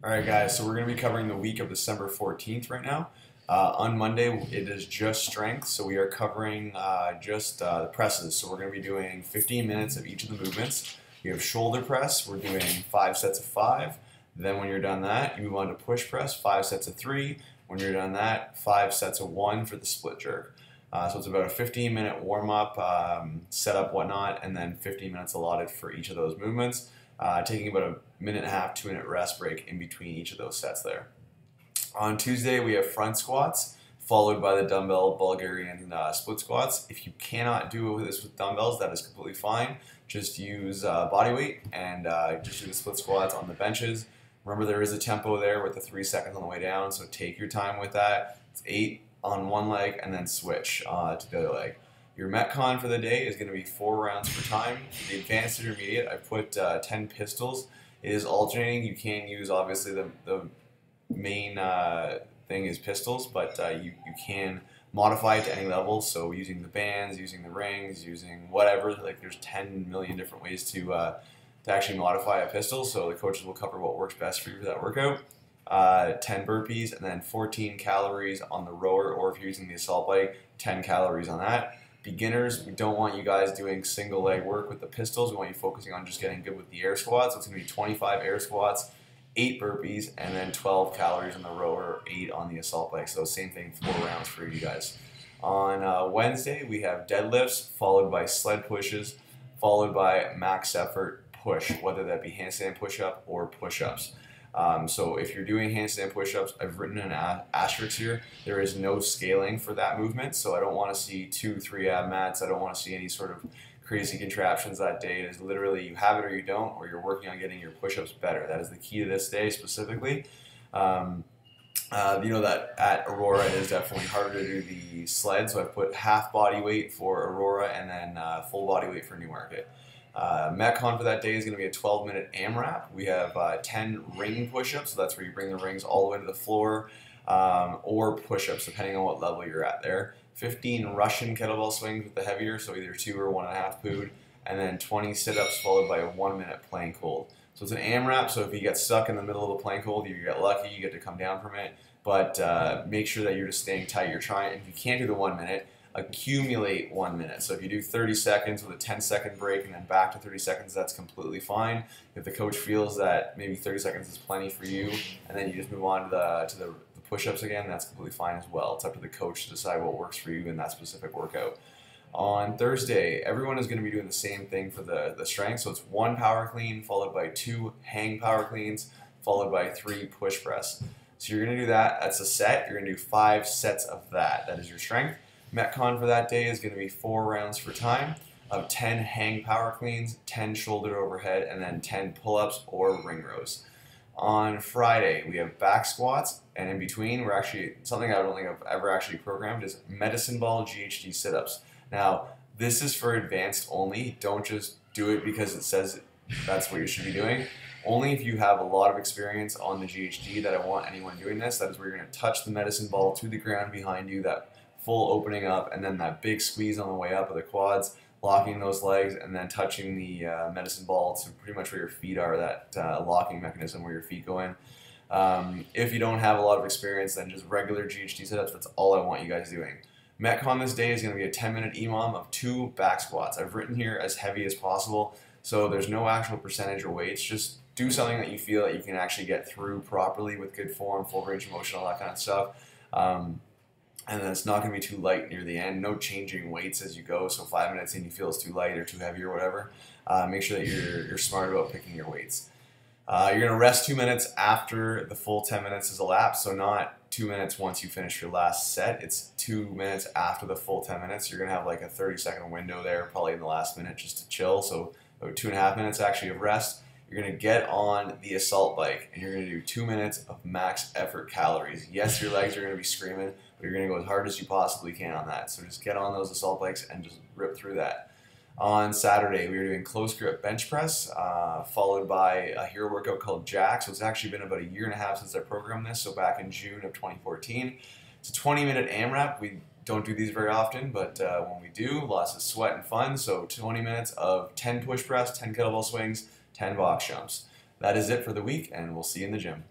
All right, guys, so we're going to be covering the week of December 14th right now. On Monday, it is just strength, so we are covering just the presses. So we're going to be doing 15 minutes of each of the movements. We have shoulder press. We're doing 5 sets of 5. Then when you're done that, you move on to push press, 5 sets of 3. When you're done that, 5 sets of 1 for the split jerk. So it's about a 15-minute warm-up, setup, whatnot, and then 15 minutes allotted for each of those movements. Taking about a minute and a half, 2-minute rest break in between each of those sets there. On Tuesday, we have front squats, followed by the dumbbell Bulgarian split squats. If you cannot do this with dumbbells, that is completely fine. Just use body weight and just do the split squats on the benches. Remember, there is a tempo there with the 3 seconds on the way down, so take your time with that. It's 8 on one leg and then switch to the other leg. Your Metcon for the day is going to be 4 rounds per time. For the advanced intermediate, I put 10 pistols. It is alternating. You can use, obviously, the main thing is pistols, but you can modify it to any level. So using the bands, using the rings, using whatever, like there's 10 million different ways to actually modify a pistol. So the coaches will cover what works best for you for that workout. 10 burpees and then 14 calories on the rower, or if you're using the assault bike, 10 calories on that. Beginners, we don't want you guys doing single leg work with the pistols. We want you focusing on just getting good with the air squats. So it's going to be 25 air squats, 8 burpees, and then 12 calories on the rower, 8 on the assault bike. So same thing, 4 rounds for you guys. On Wednesday, we have deadlifts, followed by sled pushes, followed by max effort push, whether that be handstand push-up or push-ups. So if you're doing handstand push-ups, I've written an asterisk here. There is no scaling for that movement, so I don't want to see 2-3 ab mats. I don't want to see any sort of crazy contraptions that day. It is literally you have it or you don't, or you're working on getting your push-ups better. That is the key to this day specifically. You know that at Aurora it is definitely harder to do the sled, so I've put half body weight for Aurora and then full body weight for Newmarket. Metcon for that day is going to be a 12-minute AMRAP. We have 10 ring push-ups, so that's where you bring the rings all the way to the floor, or push-ups, depending on what level you're at there. 15 Russian kettlebell swings with the heavier, so either 2 or 1.5 pood, and then 20 sit-ups followed by a 1-minute plank hold. So it's an AMRAP, so if you get stuck in the middle of a plank hold, you get lucky, you get to come down from it, but make sure that you're just staying tight. You're trying, if you can't do the 1 minute, accumulate 1 minute. So if you do 30 seconds with a 10-second break and then back to 30 seconds, that's completely fine. If the coach feels that maybe 30 seconds is plenty for you, and then you just move on to the push-ups again, that's completely fine as well. It's up to the coach to decide what works for you in that specific workout. On Thursday, everyone is going to be doing the same thing for the strength. So it's 1 power clean, followed by 2 hang power cleans, followed by 3 push press. So you're going to do that. That's a set. You're going to do 5 sets of that. That is your strength. Metcon for that day is going to be 4 rounds for time of 10 hang power cleans, 10 shoulder overhead, and then 10 pull-ups or ring rows. On Friday, we have back squats, and in between, we're actually, something I don't think I've ever actually programmed is medicine ball GHD sit-ups. Now, this is for advanced only. Don't just do it because it says that's what you should be doing. Only if you have a lot of experience on the GHD that I want anyone doing this. That is where you're going to touch the medicine ball to the ground behind you, that full opening up, and then that big squeeze on the way up of the quads, locking those legs, and then touching the medicine ball to pretty much where your feet are, that locking mechanism where your feet go in. If you don't have a lot of experience, then just regular GHD setups, that's all I want you guys doing. Metcon this day is going to be a 10-minute EMOM of 2 back squats. I've written here as heavy as possible, so there's no actual percentage or weights. Just do something that you feel that you can actually get through properly with good form, full range of motion, all that kind of stuff. And then it's not going to be too light near the end. No changing weights as you go. So 5 minutes in, you feel it's too light or too heavy or whatever. Make sure that you're smart about picking your weights. You're going to rest 2 minutes after the full 10 minutes is elapsed. So not 2 minutes once you finish your last set. It's 2 minutes after the full 10 minutes. You're going to have like a 30-second window there, probably in the last minute, just to chill. So about 2.5 minutes actually of rest. You're going to get on the assault bike, and you're going to do 2 minutes of max effort calories. Yes, your legs are going to be screaming, but you're going to go as hard as you possibly can on that. So just get on those assault bikes and just rip through that. On Saturday, we are doing close grip bench press, followed by a hero workout called Jack. So it's actually been about 1.5 years since I programmed this, so back in June of 2014. It's a 20-minute AMRAP. We don't do these very often, but when we do, lots of sweat and fun. So 20 minutes of 10 push press, 10 kettlebell swings, 10 box jumps. That is it for the week, and we'll see you in the gym.